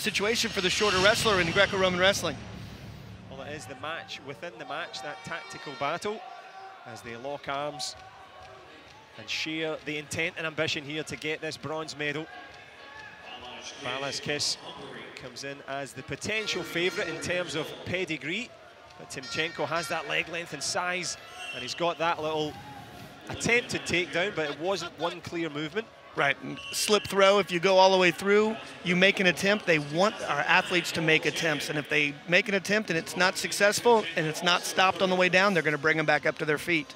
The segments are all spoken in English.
situation for the shorter wrestler in Greco-Roman wrestling. Well, it is the match within the match, that tactical battle, as they lock arms and share the intent and ambition here to get this bronze medal. Balaskish comes in as the potential favourite in terms of pedigree, but TIMCHENKO has that leg length and size, and he's got that little attempted takedown, but it wasn't one clear movement. Right, and slip throw, if you go all the way through, you make an attempt. They want our athletes to make attempts, and if they make an attempt and it's not successful and it's not stopped on the way down, they're going to bring them back up to their feet.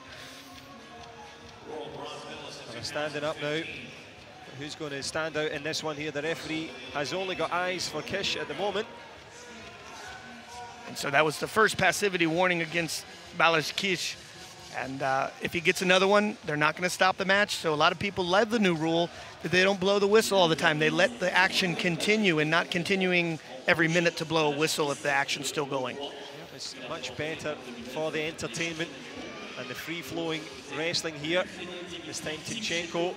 They're standing up now. Who's going to stand out in this one here? The referee has only got eyes for Kish at the moment. And so that was the first passivity warning against Balaskish. And if he gets another one, they're not going to stop the match. So a lot of people love the new rule that they don't blow the whistle all the time. They let the action continue and not continuing every minute to blow a whistle if the action's still going. Yeah, it's much better for the entertainment and the free-flowing wrestling here. This time TIMCHENKO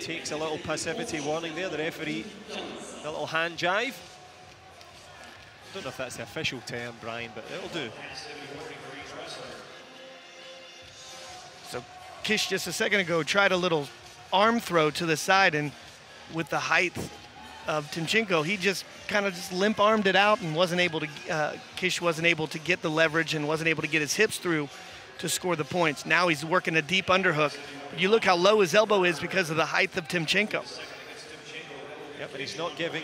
takes a little passivity warning there. The referee, a little hand jive. I don't know if that's the official term, Brian, but it'll do. So Kish just a second ago tried a little arm throw to the side, and with the height of TIMCHENKO, he just kind of just limp armed it out and wasn't able to, Kish wasn't able to get the leverage and wasn't able to get his hips through to score the points. Now he's working a deep underhook. But you look how low his elbow is because of the height of TIMCHENKO. Yep, but he's not giving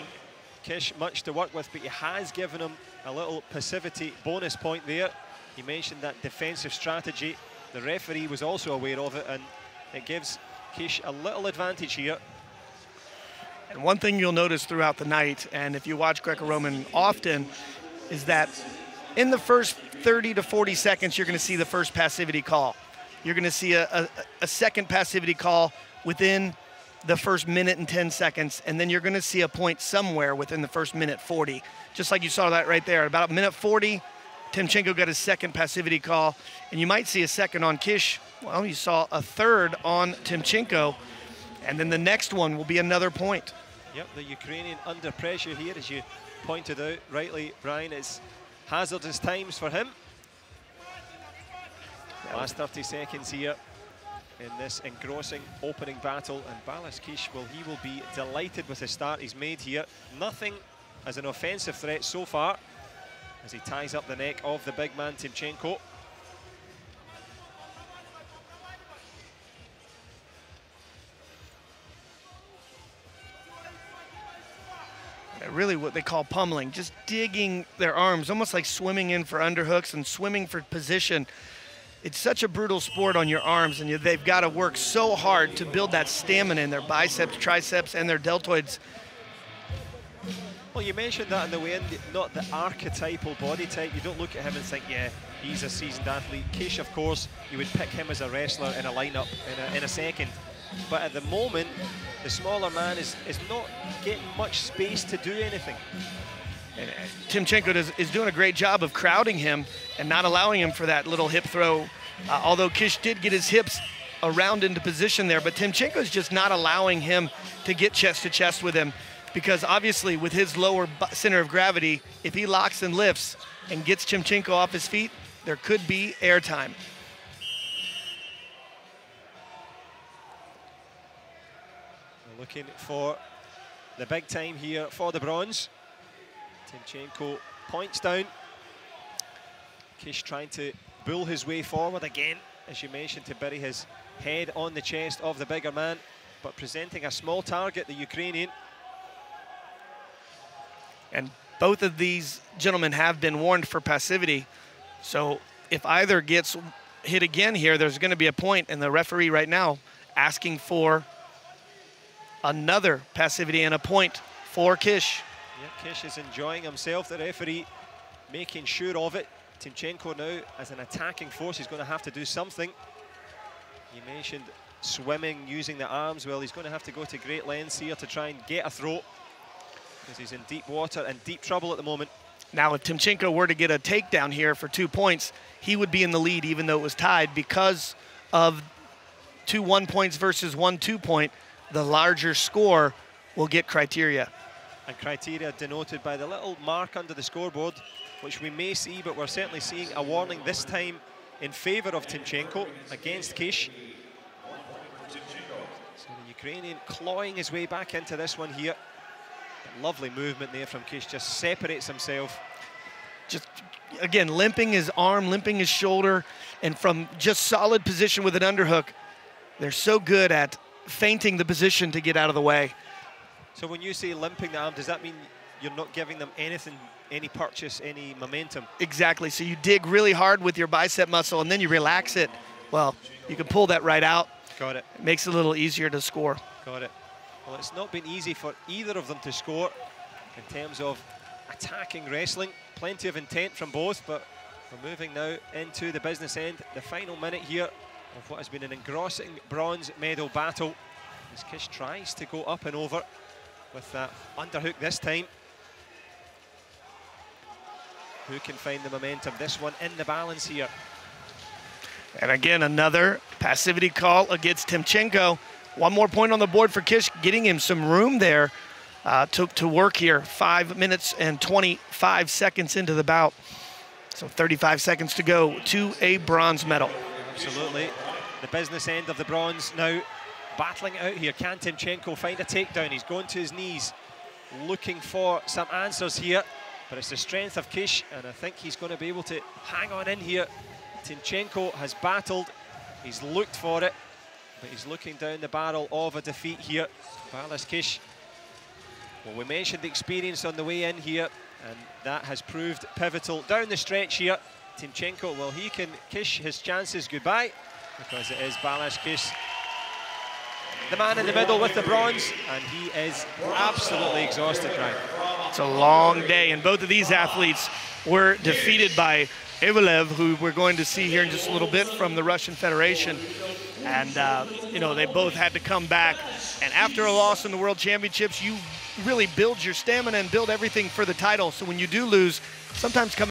Kish much to work with, but he has given him a little passivity bonus point there. He mentioned that defensive strategy. The referee was also aware of it, and it gives Kish a little advantage here. And one thing you'll notice throughout the night, and if you watch Greco-Roman often, is that in the first 30 to 40 seconds, you're going to see the first passivity call. You're going to see a second passivity call within the first minute and 10 seconds, and then you're going to see a point somewhere within the first minute 40. Just like you saw that right there. About minute 40, TIMCHENKO got his second passivity call, and you might see a second on Kish. Well, you saw a third on TIMCHENKO, and then the next one will be another point. Yep, the Ukrainian under pressure here, as you pointed out rightly, Brian, it's hazardous times for him. Last 30 seconds here in this engrossing opening battle, and Balaskish, well, he will be delighted with the start he's made here. Nothing as an offensive threat so far, as he ties up the neck of the big man TIMCHENKO. Really what they call pummeling, just digging their arms, almost like swimming in for underhooks and swimming for position. It's such a brutal sport on your arms, and they've got to work so hard to build that stamina in their biceps, triceps, and their deltoids. Well, you mentioned that in the way in, not the archetypal body type. You don't look at him and think, yeah, he's a seasoned athlete. Kish, of course, you would pick him as a wrestler in a lineup in a second. But at the moment, the smaller man is not getting much space to do anything. And TIMCHENKO is doing a great job of crowding him and not allowing him for that little hip throw. Although Kish did get his hips around into position there, but TIMCHENKO is just not allowing him to get chest to chest with him, because obviously with his lower center of gravity, if he locks and lifts and gets TIMCHENKO off his feet, there could be airtime. Looking for the big time here for the bronze. TIMCHENKO points down. Kish trying to bull his way forward again, as you mentioned, to bury his head on the chest of the bigger man, but presenting a small target, the Ukrainian. And both of these gentlemen have been warned for passivity. So if either gets hit again here, there's going to be a point, and the referee right now asking for another passivity and a point for Kish. Yeah, Kish is enjoying himself. The referee making sure of it. TIMCHENKO now, as an attacking force, he's going to have to do something. You mentioned swimming, using the arms. Well, he's going to have to go to great lengths here to try and get a throw, because he's in deep water and deep trouble at the moment. Now, if TIMCHENKO were to get a takedown here for 2 points, he would be in the lead even though it was tied, because of 2 1 points versus 1 2 point. The larger score will get criteria. and criteria denoted by the little mark under the scoreboard, which we may see, but we're certainly seeing a warning this time in favour of TIMCHENKO against Kish. So the Ukrainian clawing his way back into this one here. Lovely movement there from Kish, just separates himself. Just, again, limping his arm, limping his shoulder, and from just solid position with an underhook, they're so good at feinting the position to get out of the way. So when you say limping the arm, does that mean you're not giving them anything, any purchase, any momentum? Exactly, so you dig really hard with your bicep muscle and then you relax it. Well, you can pull that right out. Got it. It makes it a little easier to score. Got it. Well, it's not been easy for either of them to score in terms of attacking wrestling. Plenty of intent from both, but we're moving now into the business end. The final minute here of what has been an engrossing bronze medal battle as Kish tries to go up and over with that underhook this time. Who can find the momentum? This one in the balance here. And again, another passivity call against TIMCHENKO. One more point on the board for Kish, getting him some room there to work here. 5 minutes and 25 seconds into the bout. So 35 seconds to go to a bronze medal. Absolutely. The business end of the bronze now battling out here. Can TIMCHENKO find a takedown? He's going to his knees, looking for some answers here. But it's the strength of Kish, and I think he's going to be able to hang on in here. TIMCHENKO has battled, he's looked for it, but he's looking down the barrel of a defeat here. Balazs Kish. Well, we mentioned the experience on the way in here, and that has proved pivotal down the stretch here. TIMCHENKO, well, he can kiss his chances goodbye, because it is Balazs Kish, the man in the middle with the bronze, and he is absolutely exhausted, Ryan. It's a long day, and both of these athletes were defeated by Evelev, who we're going to see here in just a little bit from the Russian Federation. And, you know, they both had to come back. And after a loss in the World Championships, you really build your stamina and build everything for the title. So when you do lose, sometimes come